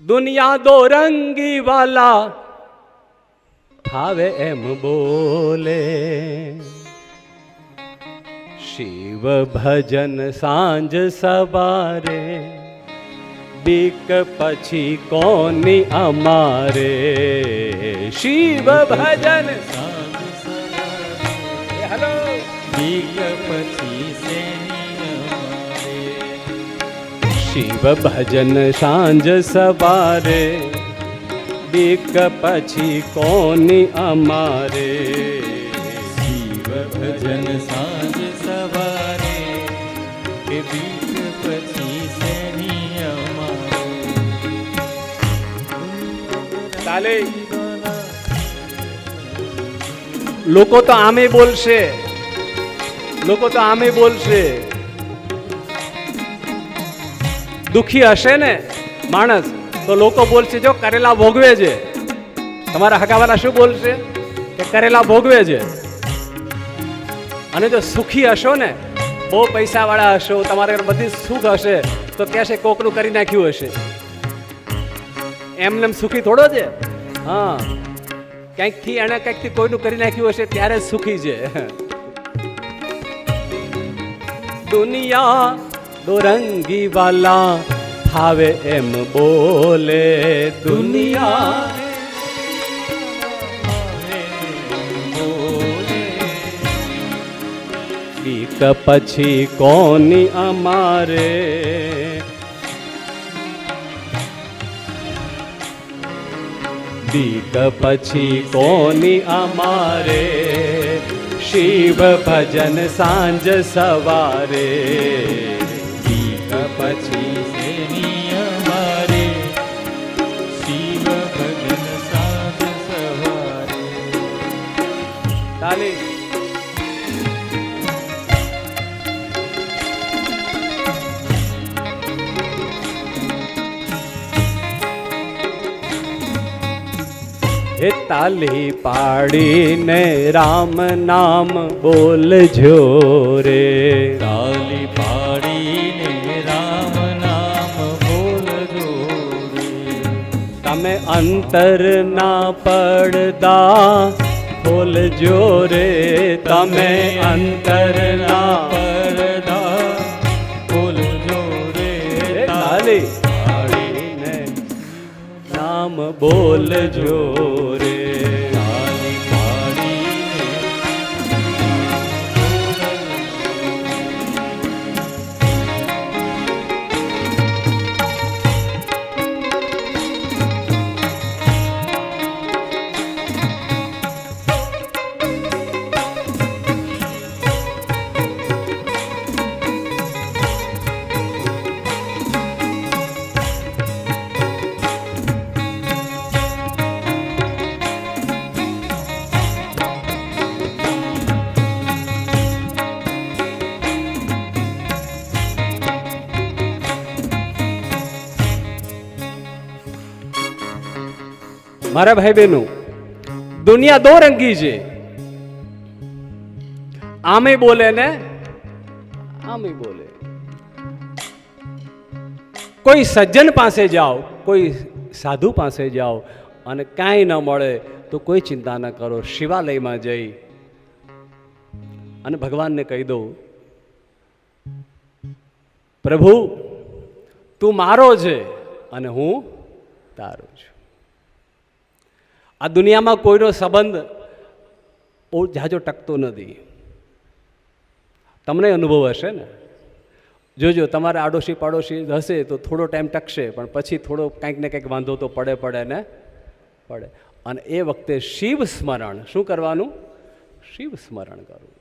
દુનિયા દો રંગી વાલા ફાવે એમ બોલે, શિવ ભજન સાંજ સવારે, બીક પછી કોની અમારે. શિવ ભજન સાંજ સવારે, હેલો, બીક પછી શિવ ભજન સાંજ સવારે, બીક પછી કોની અમારે. શિવ ભજન સાંજ સવારે, કે બીક પછી શેની અમારે. ચાલે લોકો તો આમે બોલશે, લોકો તો આમે બોલશે. દુખી હશે ને માણસ તો લોકો બોલશે જો કરેલા ભોગવે છે. તમારા હગાવાલા શું બોલશે કે કરેલા ભોગવે છે. અને જો સુખી હશો ને, બહુ પૈસા વાળા હશો, તમારે બધી સુખ હશે તો કહેશે કોકનું કરી નાખ્યું હશે. એમને સુખી થોડો છે. હા, ક્યાંકથી એને કંઈકથી કોઈનું કરી નાખ્યું હશે ત્યારે જ સુખી છે. દુનિયા દોરંગી વાલા ફાવે એમ બોલે, દુનિયા બીક પછી કોની અમારે. બીક પછી કોની અમારે. શિવ ભજન સાંજ સવારે, બીક પછી શેની અમારે. શિવ ભજન સાંજ સવારે. તાલી હે તાલી પાડીને રામ નામ બોલજો રે. તાલી પાડીને રામ નામ બોલજો રે. તમે અંતર ના પડદા ખોલજો રે. તમે અંતર ના પડદા ખોલજો રે. તાલી પાડીને નામ બોલજો રે. તાલી પાડીને મારા ભાઈ બહેનો, દુનિયા દો રંગી છે. આમે બોલે ને આમે બોલે. કોઈ સજ્જન પાસે જાઓ, કોઈ સાધુ પાસે જાઓ અને કાંઈ ન મળે તો કોઈ ચિંતા ન કરો. શિવાલયમાં જઈ અને ભગવાનને કહી દો, પ્રભુ તું મારો છે અને હું તારો છું. આ દુનિયામાં કોઈનો સંબંધ બહુ જાજો ટકતો નથી. તમને અનુભવ હશે ને. જોજો, તમારા આડોશી પાડોશી હશે તો થોડો ટાઈમ ટકશે, પણ પછી થોડો કંઈક ને કંઈક વાંધો તો પડે ને પડે. અને એ વખતે શિવ સ્મરણ શું કરવાનું? શિવ સ્મરણ કરવું.